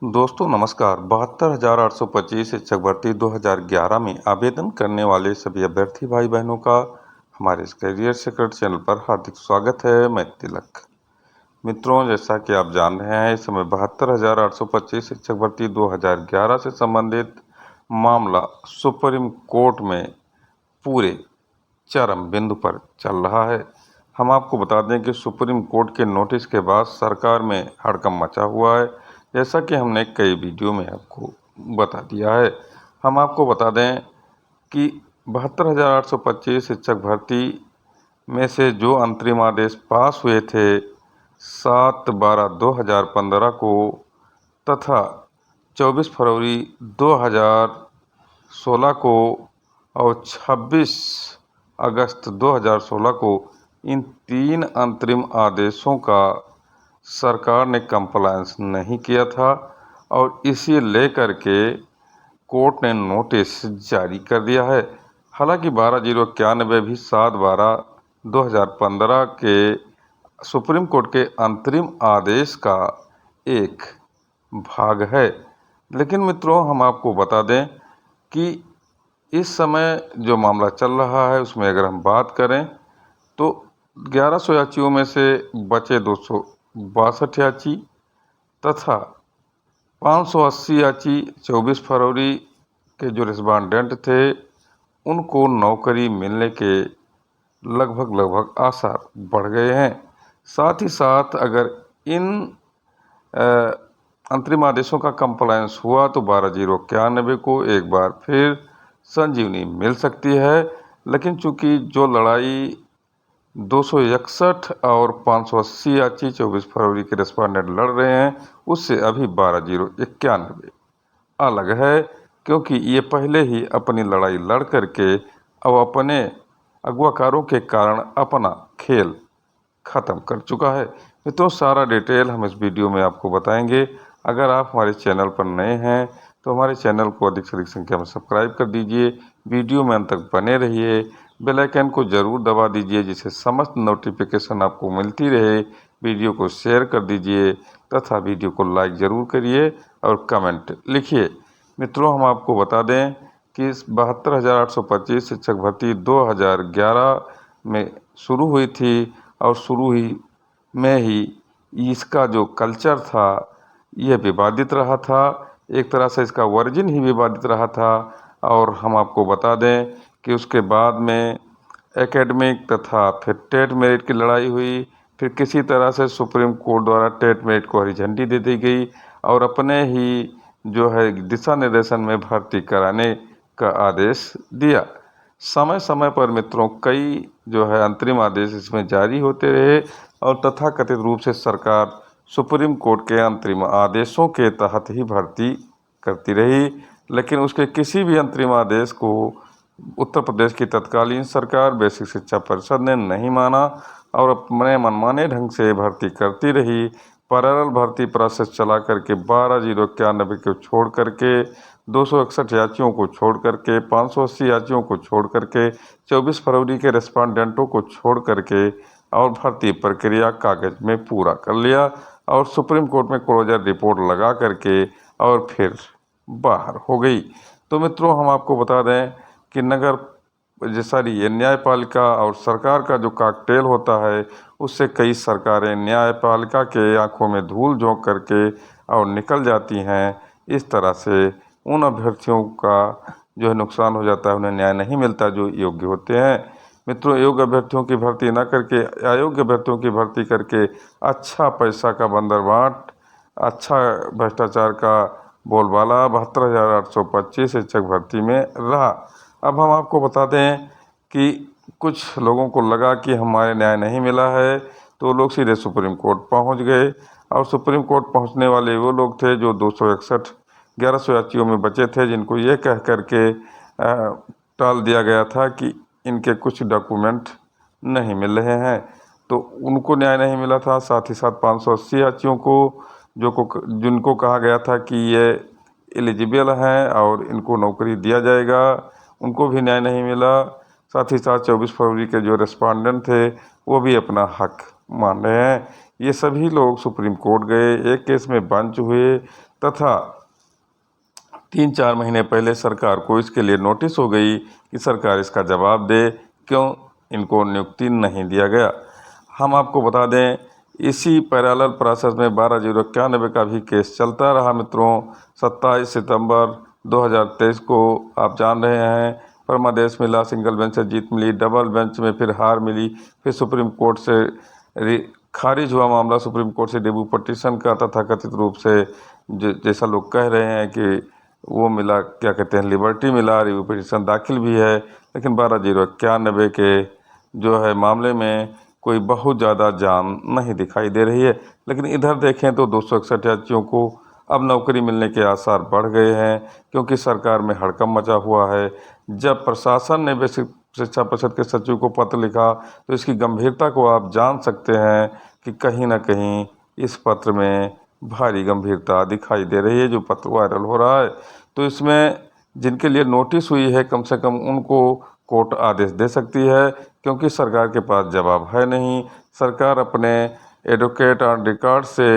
दोस्तों नमस्कार। 72,825 शिक्षक भर्ती 2011 में आवेदन करने वाले सभी अभ्यर्थी भाई बहनों का हमारे इस करियर सीक्रेट चैनल पर हार्दिक स्वागत है। मैं तिलक। मित्रों, जैसा कि आप जान रहे हैं, इस समय 72,825 शिक्षक भर्ती 2011 से संबंधित मामला सुप्रीम कोर्ट में पूरे चरम बिंदु पर चल रहा है। हम आपको बता दें कि सुप्रीम कोर्ट के नोटिस के बाद सरकार में हड़कंप मचा हुआ है, जैसा कि हमने कई वीडियो में आपको बता दिया है। हम आपको बता दें कि 72,825 शिक्षक भर्ती में से जो अंतरिम आदेश पास हुए थे 7/12/2015 को तथा 24 फरवरी 2016 को और 26 अगस्त 2016 को, इन 3 अंतरिम आदेशों का सरकार ने कंप्लायंस नहीं किया था और इसे लेकर के कोर्ट ने नोटिस जारी कर दिया है। हालांकि 12/091 भी 7/12/2015 के सुप्रीम कोर्ट के अंतरिम आदेश का एक भाग है। लेकिन मित्रों, हम आपको बता दें कि इस समय जो मामला चल रहा है उसमें अगर हम बात करें तो 1100 याचियों में से बचे 262 याची तथा 580 याची 24 फरवरी के जो रिस्पॉन्डेंट थे उनको नौकरी मिलने के लगभग आसार बढ़ गए हैं। साथ ही साथ अगर इन अंतरिम आदेशों का कंप्लायंस हुआ तो 12/091 को एक बार फिर संजीवनी मिल सकती है। लेकिन चूंकि जो लड़ाई 261 और 580 याची 24 फरवरी के रेस्पोंडेंट लड़ रहे हैं, उससे अभी 12/091 अलग है, क्योंकि ये पहले ही अपनी लड़ाई लड़ करके अब अपने अगवाकारों के कारण अपना खेल ख़त्म कर चुका है। मित्रों, सारा डिटेल हम इस वीडियो में आपको बताएंगे। अगर आप हमारे चैनल पर नए हैं तो हमारे चैनल को अधिक से अधिक संख्या में सब्सक्राइब कर दीजिए, वीडियो में अंत तक बने रहिए, बेल आइकन को ज़रूर दबा दीजिए जिससे समस्त नोटिफिकेशन आपको मिलती रहे। वीडियो को शेयर कर दीजिए तथा वीडियो को लाइक ज़रूर करिए और कमेंट लिखिए। मित्रों, हम आपको बता दें कि इस 72,825 शिक्षक भर्ती 2011 में शुरू हुई थी और शुरू ही में ही इसका जो कल्चर था यह विवादित रहा था। एक तरह से इसका वर्जिन ही विवादित रहा था। और हम आपको बता दें कि उसके बाद में एकेडमिक तथा फिर टेट मेरिट की लड़ाई हुई। फिर किसी तरह से सुप्रीम कोर्ट द्वारा टेट मेरिट को हरी झंडी दे दी गई और अपने ही जो है दिशा निर्देशन में भर्ती कराने का आदेश दिया। समय समय पर मित्रों कई जो है अंतरिम आदेश इसमें जारी होते रहे और तथाकथित रूप से सरकार सुप्रीम कोर्ट के अंतरिम आदेशों के तहत ही भर्ती करती रही। लेकिन उसके किसी भी अंतरिम आदेश को उत्तर प्रदेश की तत्कालीन सरकार बेसिक शिक्षा परिषद ने नहीं माना और अपने मनमाने ढंग से भर्ती करती रही। पैरेलल भर्ती प्रोसेस चला करके 12/091 को छोड़ करके 261 याचियों को छोड़ करके 580 याचियों को छोड़ करके 24 फरवरी के रेस्पोंडेंटों को छोड़ करके और भर्ती प्रक्रिया कागज में पूरा कर लिया और सुप्रीम कोर्ट में क्लोजर रिपोर्ट लगा करके और फिर बाहर हो गई। तो मित्रों, हम आपको बता दें कि ये न्यायपालिका और सरकार का जो कॉकटेल होता है उससे कई सरकारें न्यायपालिका के आंखों में धूल झोंक करके और निकल जाती हैं। इस तरह से उन अभ्यर्थियों का जो है नुकसान हो जाता है, उन्हें न्याय नहीं मिलता जो योग्य होते हैं। मित्रों, योग्य अभ्यर्थियों की भर्ती न करके अयोग्य अभ्यर्थियों की भर्ती करके अच्छा पैसा का बंदरबांट, अच्छा भ्रष्टाचार का बोलबाला 72,825 शिक्षक भर्ती में रहा। अब हम आपको बता दें कि कुछ लोगों को लगा कि हमारे न्याय नहीं मिला है तो लोग सीधे सुप्रीम कोर्ट पहुंच गए और सुप्रीम कोर्ट पहुंचने वाले वो लोग थे जो 261 1100 याचियों में बचे थे, जिनको ये कह करके टाल दिया गया था कि इनके कुछ डॉक्यूमेंट नहीं मिल रहे हैं, तो उनको न्याय नहीं मिला था। साथ ही साथ 580 याचियों को जिनको कहा गया था कि ये एलिजिबल हैं और इनको नौकरी दिया जाएगा, उनको भी न्याय नहीं मिला। साथ ही साथ 24 फरवरी के जो रेस्पोंडेंट थे वो भी अपना हक मान रहे हैं। ये सभी लोग सुप्रीम कोर्ट गए, एक केस में बेंच हुए तथा 3-4 महीने पहले सरकार को इसके लिए नोटिस हो गई कि सरकार इसका जवाब दे, क्यों इनको नियुक्ति नहीं दिया गया। हम आपको बता दें, इसी पैरेलल प्रोसेस में 12/091 का भी केस चलता रहा मित्रों। 27 सितंबर 2023 को आप जान रहे हैं, परमादेश मिला, सिंगल बेंच से जीत मिली, डबल बेंच में फिर हार मिली, फिर सुप्रीम कोर्ट से खारिज हुआ मामला, सुप्रीम कोर्ट से रिव्यू पिटीशन का तथाकथित रूप से जैसा लोग कह रहे हैं कि वो मिला, क्या कहते हैं, लिबर्टी मिला, रिव्यू पिटीशन दाखिल भी है, लेकिन 12/091 के जो है मामले में कोई बहुत ज़्यादा जान नहीं दिखाई दे रही है। लेकिन इधर देखें तो 261 यात्रियों को अब नौकरी मिलने के आसार बढ़ गए हैं, क्योंकि सरकार में हड़कंप मचा हुआ है। जब प्रशासन ने बेसिक शिक्षा परिषद के सचिव को पत्र लिखा तो इसकी गंभीरता को आप जान सकते हैं कि कहीं ना कहीं इस पत्र में भारी गंभीरता दिखाई दे रही है। जो पत्र वायरल हो रहा है, तो इसमें जिनके लिए नोटिस हुई है, कम से कम उनको कोर्ट आदेश दे सकती है, क्योंकि सरकार के पास जवाब है नहीं। सरकार अपने एडवोकेट ऑन रिकॉर्ड से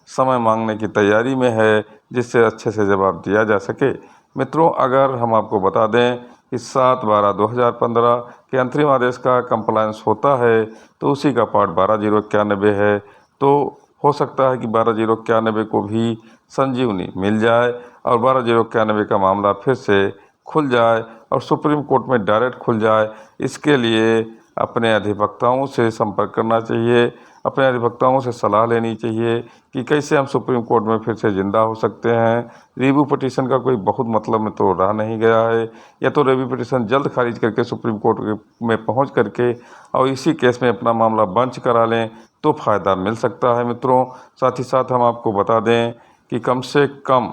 समय मांगने की तैयारी में है, जिससे अच्छे से जवाब दिया जा सके। मित्रों, अगर हम आपको बता दें कि 7/12/2015 के अंतरिम आदेश का कंप्लायंस होता है, तो उसी का पार्ट 12/091 है। तो हो सकता है कि 12/091 को भी संजीवनी मिल जाए और 12/091 का मामला फिर से खुल जाए और सुप्रीम कोर्ट में डायरेक्ट खुल जाए। इसके लिए अपने अधिवक्ताओं से संपर्क करना चाहिए, अपने अधिवक्ताओं से सलाह लेनी चाहिए कि कैसे हम सुप्रीम कोर्ट में फिर से ज़िंदा हो सकते हैं। रिव्यू पिटीशन का कोई बहुत मतलब में तो रह नहीं गया है, या तो रिव्यू पिटीशन जल्द खारिज करके सुप्रीम कोर्ट में पहुंच करके और इसी केस में अपना मामला बंच करा लें तो फ़ायदा मिल सकता है मित्रों। साथ ही साथ हम आपको बता दें कि कम से कम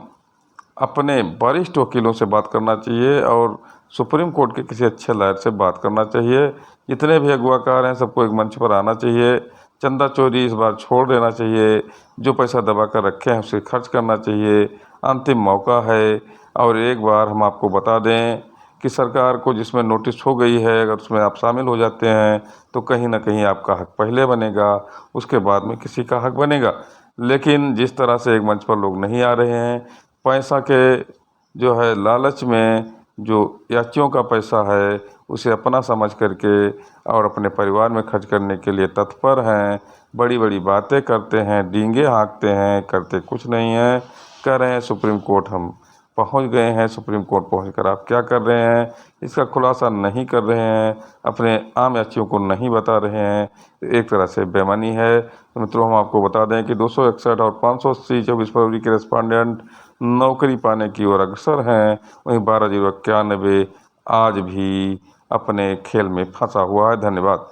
अपने वरिष्ठ वकीलों से बात करना चाहिए और सुप्रीम कोर्ट के किसी अच्छे लॉयर से बात करना चाहिए। जितने भी अगवाकार हैं, सबको एक मंच पर आना चाहिए। चंदा चोरी इस बार छोड़ देना चाहिए, जो पैसा दबा कर रखे हैं उसे खर्च करना चाहिए। अंतिम मौका है। और एक बार हम आपको बता दें कि सरकार को जिसमें नोटिस हो गई है, अगर उसमें आप शामिल हो जाते हैं तो कहीं ना कहीं आपका हक पहले बनेगा, उसके बाद में किसी का हक बनेगा। लेकिन जिस तरह से एक मंच पर लोग नहीं आ रहे हैं, पैसा के जो है लालच में जो याचियों का पैसा है उसे अपना समझ करके और अपने परिवार में खर्च करने के लिए तत्पर हैं, बड़ी बड़ी बातें करते हैं, डींगे हाँकते हैं, करते कुछ नहीं हैं। कह रहे हैं सुप्रीम कोर्ट हम पहुंच गए हैं, सुप्रीम कोर्ट पहुंचकर आप क्या कर रहे हैं इसका खुलासा नहीं कर रहे हैं, अपने आम याचियों को नहीं बता रहे हैं, एक तरह से बेईमानी है। तो मित्रों, हम आपको बता दें कि 261 और 580 24 फरवरी के रेस्पोंडेंट नौकरी पाने की ओर अग्रसर हैं, वहीं 12/091 आज भी अपने खेल में फंसा हुआ है। धन्यवाद।